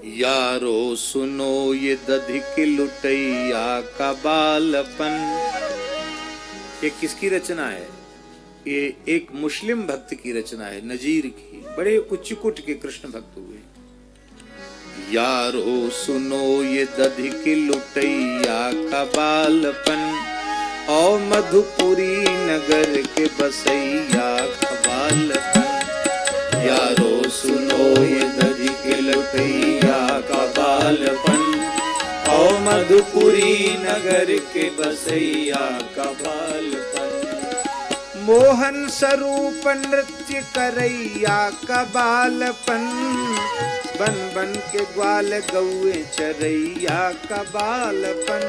यारो सुनो ये दधिक लुटैया का बालपन। ये किसकी रचना है? ये एक मुस्लिम भक्त की रचना है, नजीर की। बड़े उच्चकुट के कृष्ण भक्त हुए। यारो सुनो ये दधिक लुटैया का बालपन, और मधुपुरी नगर के बसैया का बालपन। यारो सुनो ये दधिक लुटैया का बालपन, और मधुपुरी नगर के बसैया का बालपन। मोहन स्वरूप नृत्य करैया का बालपन, बन बन के ग्वाल गौए चरैया का बालपन।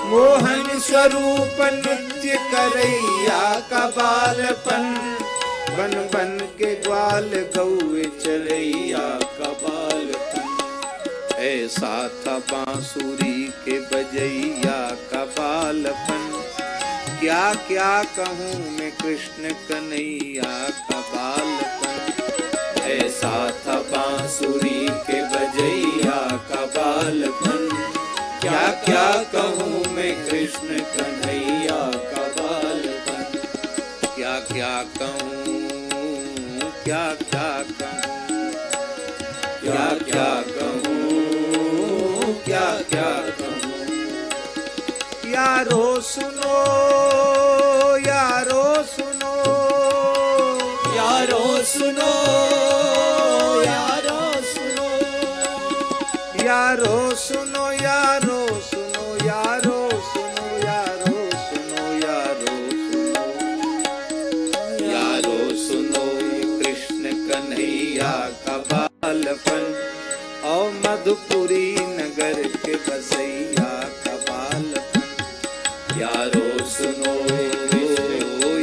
मोहन स्वरूप नृत्य करैया का बालपन, बन बन के ग्वाल गौए चरैया का बालपन। ऐसा था बांसुरी के बजैया का बालपन, क्या क्या कहूँ मैं कृष्ण कन्हैया का बालपन। ऐसा था बांसुरी के बजैया का बालपन, क्या क्या कहूँ मैं कृष्ण कन्हैया का बालपन। क्या क्या कहूँ, क्या क्या कहूँ, क्या क्या कहूँ, क्या क्या कहूँ। यारो सुनो, यारो सुनो, यारो सुनो, यारो सुनो, यारो सुनो, यारो सुनो, यारो सुनो, यारो सुनो, यारो सुनो, यारो सुनो कृष्ण कन्हैया का बालपन, और मधुपुरी नगर के बसैया का बालपन। यारो सुनो,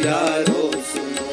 यारो सुनो।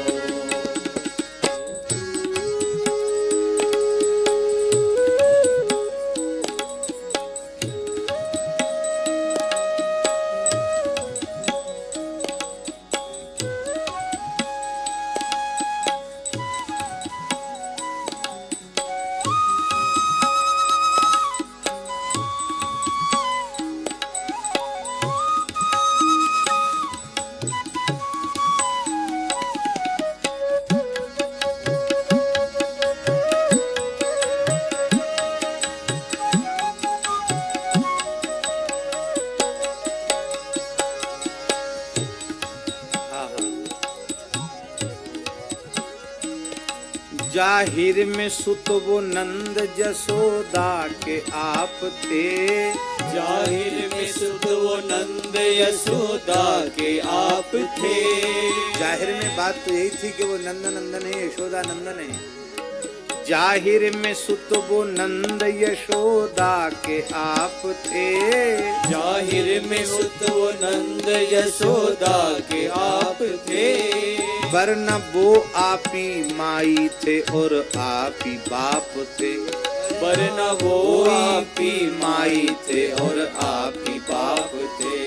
जाहिर में सुत वो नंद जसोदा के आप थे। जाहिर में सुत वो नंद यशोदा के आप थे। जाहिर में बात तो यही थी कि वो नंद नंदन है, यशोदा नंदन है। जाहिर में सुत वो नंद यशोदा के आप थे। जाहिर में सुत वो नंद यशोदा के आप थे। वरना वो आपी माई थे और आपी बाप थे। वरना वो आपी माई थे और आपी बाप थे।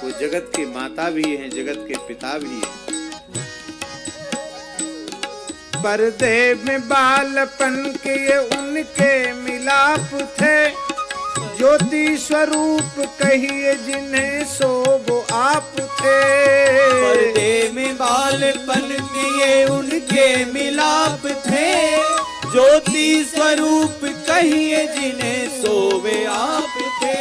वो जगत की माता भी हैं, जगत के पिता भी हैं। पर्दे में बालपन के ये उनके मिलाप थे। ज्योति स्वरूप कहिए जिन्हें सो वो आप थे। पर्दे में बालपन के ये उनके मिलाप थे। ज्योति स्वरूप कहिए जिन्हें सो वे आप थे।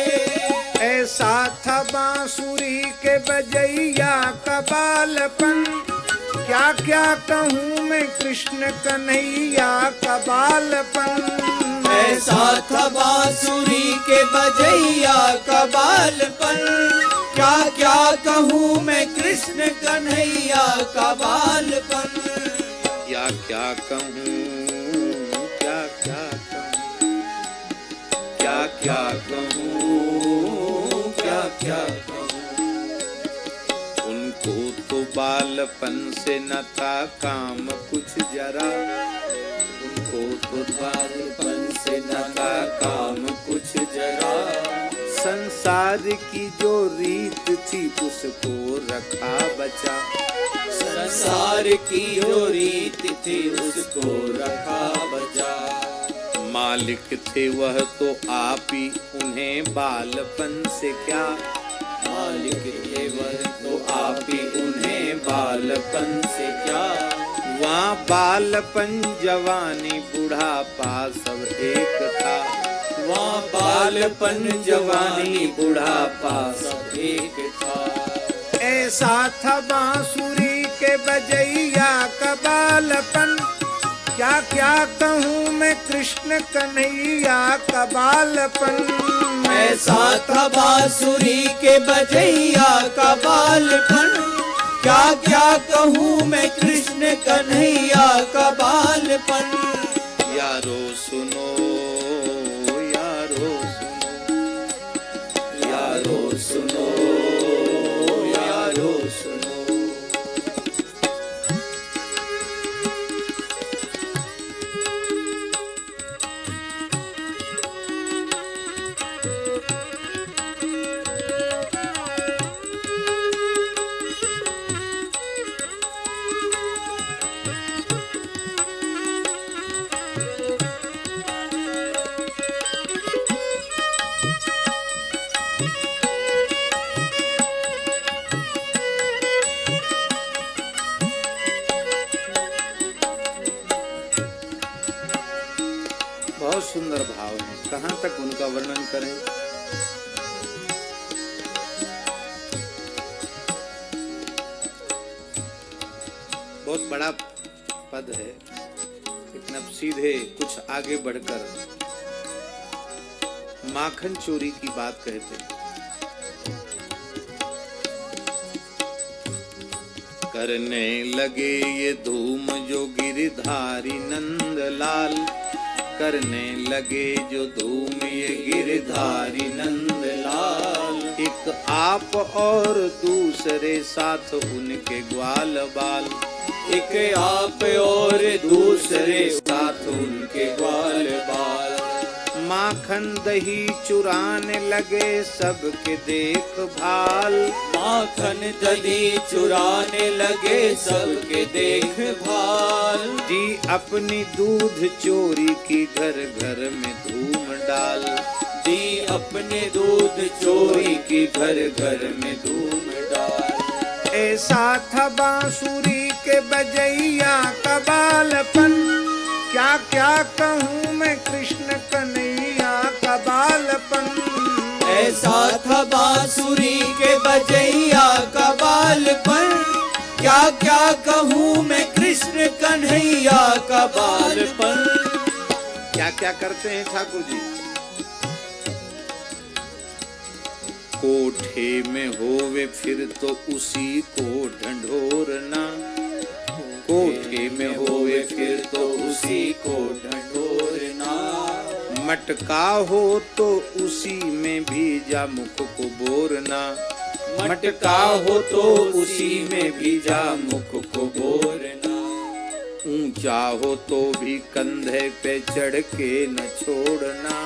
ऐसा था बांसुरी के बजैया का बालपन, क्या क्या कहूँ मैं कृष्ण कन्हैया का बालपन। ऐसा था बांसुरी के बजैया का बालपन, क्या क्या कहूँ मैं कृष्ण कन्हैया का बालपन। क्या क्या कहूँ, क्या क्या कहूँ, क्या क्या कहूँ, क्या क्या कहूँ। उनको तो बालपन से न था काम कुछ जरा। उनको तो बालपन से न था काम कुछ जरा। संसार की जो रीत थी उसको रखा बचा। संसार की जो रीत थी उसको रखा बचा। मालिक थे वह तो आप ही, उन्हें बालपन से क्या। मालिक थे वह तो आप ही, उन्हें बालपन से क्या। वहाँ बालपन जवानी बुढ़ापा सब एक था। वहाँ बालपन जवानी बुढ़ापा सब एक था। ऐसा था बांसुरी के बजैया का बालपन, क्या क्या कहूँ मैं कृष्ण कन्हैया का बालपन। ऐसा था बांसुरी के बजैया का बालपन, क्या क्या कहूँ मैं कृष्ण कन्हैया का बालपन। यारो सुनो, यारो सुनो, यारो सुनो, यारो सुनो। बहुत सुंदर भाव है, कहाँ तक उनका वर्णन करें। बहुत बड़ा पद है, लेकिन अब सीधे कुछ आगे बढ़कर माखन चोरी की बात कहते हैं। करने लगे ये धूम जो गिरधारी नंदलाल, करने लगे जो धूम ये गिरधारी नंदलाल। एक आप और दूसरे साथ उनके ग्वाल बाल, एक आप और दूसरे साथ उनके ग्वाल बाल। माखन दही चुराने लगे सबके देखभाल, माखन दही चुराने लगे सबके देखभाल। जी अपनी दूध चोरी की घर घर में धूम डाल, दी अपने दूध चोरी की घर घर में धूम डाल। ऐसा था बांसुरी के बजैया का बालपन, क्या क्या कहूँ मैं कृष्ण कन्हैया का बालपन। ऐसा था बांसुरी के बजैया का बालपन, क्या क्या कहूँ मैं कृष्ण कन्हैया का बालपन। क्या क्या करते हैं ठाकुर जी। कोठे में होवे फिर तो उसी को ढंढोरना, कोठे में होवे फिर तो उसी को ढंढोरना। मटका हो तो उसी में भीजा मुख को बोरना, मटका हो तो उसी में भीजा मुख को बोरना। ऊंचा हो तो भी कंधे पे चढ़ के न छोड़ना,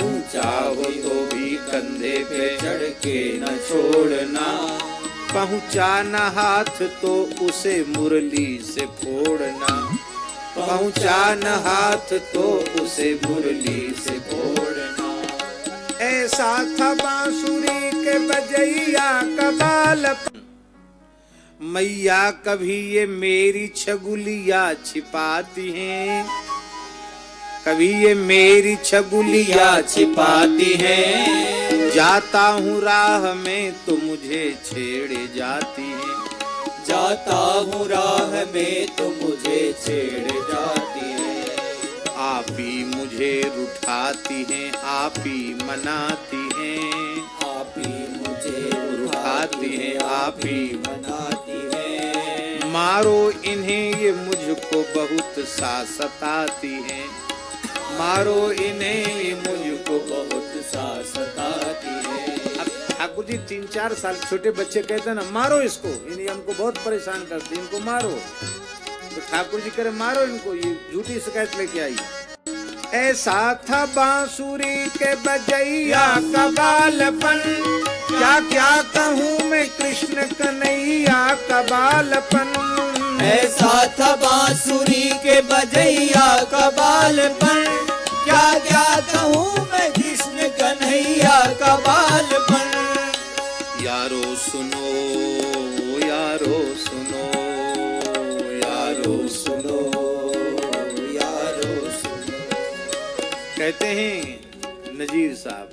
ऊंचा हो तो भी कंधे पे चढ़ के न छोड़ना। पहुंचा न हाथ तो उसे मुरली से फोड़ना, पहुंचा न हाथ तो उसे मुरली से फोड़ना। ऐसा था बांसुरी के बजैया का बालपन। मैया कभी ये मेरी छगुलिया छिपाती हैं, कभी ये मेरी छगुलिया छिपाती हैं। जाता हूँ राह में तो मुझे छेड़े जाती हैं, जाता हूँ राह में तो मुझे छेड़ जाती है। आप ही मुझे रुठाती हैं, आप ही मनाती हैं, आप ही मुझे रुठाती हैं, आप ही मनाती है। मारो इन्हें ये मुझको बहुत सा सताती हैं, मारो इन्हें ये मुझको बहुत सा सताती है। अब ठाकुर जी 3-4 साल छोटे बच्चे कहते हैं ना मारो इसको, इन्हें हमको बहुत परेशान करते, इनको मारो। तो ठाकुर जी कह रहे मारो इनको, ये झूठी शिकायत लेके आई। ऐसा था बांसुरी के बजैया का बालपन, क्या क्या कहूँ मैं कृष्ण कन्हैया का बालपन। ऐसा था बांसुरी के बजैया का बालपन, क्या क्या कहूँ मैं कृष्ण कन्हैया का बालपन। यारो सुनो, यारो सुनो, यारो सुनो, यारो सुनो। कहते हैं नजीर साहब,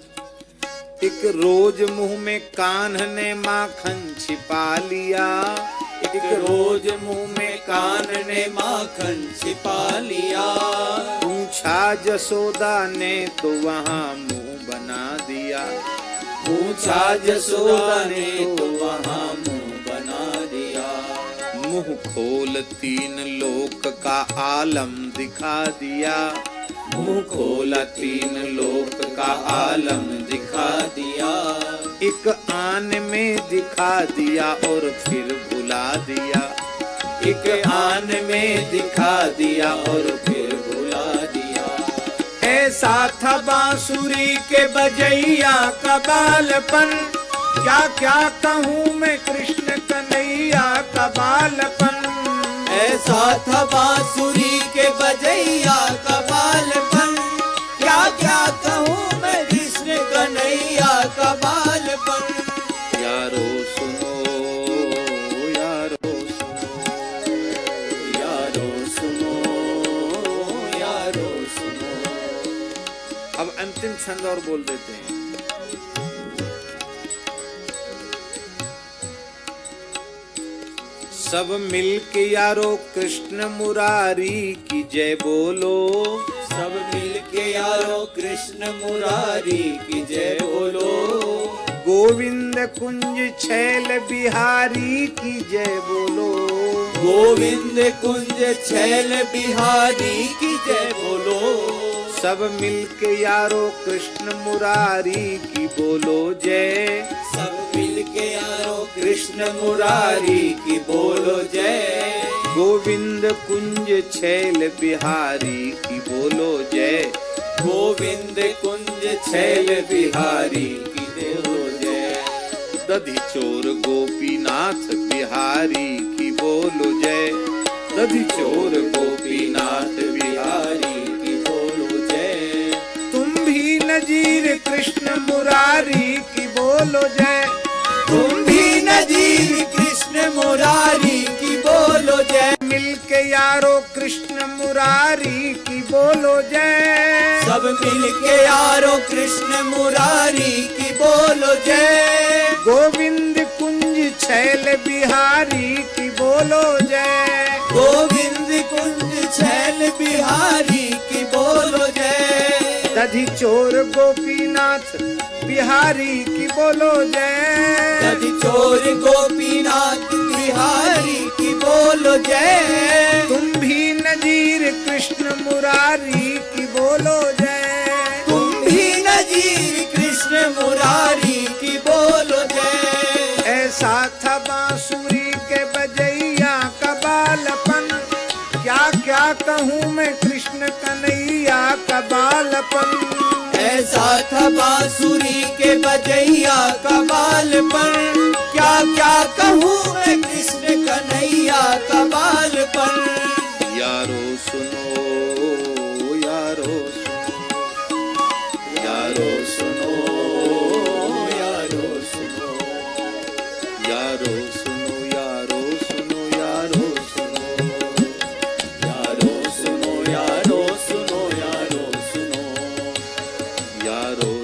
एक रोज मुंह में कान्ह ने माखन छिपा लिया, एक रोज मुंह में कान ने माखन छिपा लिया। पूछा जसोदा ने तो वहाँ मुंह बना दिया, पूछा जसोदा ने तो वहाँ मुंह बना दिया। मुंह खोल तीन लोक का आलम दिखा दिया, मुंह खोला तीन लोक का आलम दिखा दिया। एक आन में दिखा दिया और फिर भुला दिया, एक आन में दिखा दिया और फिर भुला दिया। ऐसा था बांसुरी के बजैया का बालपन, क्या क्या कहूँ मैं कृष्ण कन्हैया का बालपन। ऐसा था बांसुरी के बजैया का बालपन, क्या क्या कहूँ मैं कृष्ण कन्हैया का बालपन। यारो सुनो, यारो सुनो, यारो सुनो, यारो सुनो। अब अंतिम छंद और बोल देते हैं। सब मिलके यारो कृष्ण मुरारी की जय बोलो, सब मिलके यारो कृष्ण मुरारी की जय बोलो। गोविंद कुंज छैल बिहारी की जय बोलो, गोविंद कुंज छैल बिहारी की जय बोलो। सब मिलके यारो कृष्ण मुरारी की बोलो जय, सब मिलके यारो कृष्ण मुरारी की बोलो जय। गोविंद कुंज छैल बिहारी की बोलो जय, गोविंद कुंज छैल बिहारी की बोलो जय। दधि चोर गोपीनाथ बिहारी की बोलो जय, दधि चोर गोपीनाथ बिहारी की बोलो जय। तुम भी नजीर कृष्ण मुरारी की बोलो जय, तुम भी नजीर कृष्ण मुरारी की बोलो जय। मिलके यारो कृष्ण मुरारी की बोलो जय, सब मिलके यारो कृष्ण मुरारी की बोलो जय। गोविंद कुंज छैल बिहारी की बोलो जय, गोविंद कुंज छैल बिहारी की बोलो जय। दधि चोर गोपीनाथ बिहारी की बोलो जय, दधि चोर गोपीनाथ बिहारी की बोलो जय। तुम भी नजीर कृष्ण मुरारी की बोलो जय, तुम भी नजीर कृष्ण मुरारी की बोलो जय। ऐसा था बांसुरी के बजैया का बालपन, क्या क्या कहूँ मैं कृष्ण कन्हैया का बालपन। ऐसा था बांसुरी के बजैया का बालपन, क्या क्या कहूँ मैं कृष्ण कन्हैया का बालपन। यारो सुनो, यारो सुनो, यारो सुनो, यारो सुनो, यारो सुनो, यारो सुनो, यारो सुनो, यारो सुनो, यारो सुनो, यारो सुनो, यारो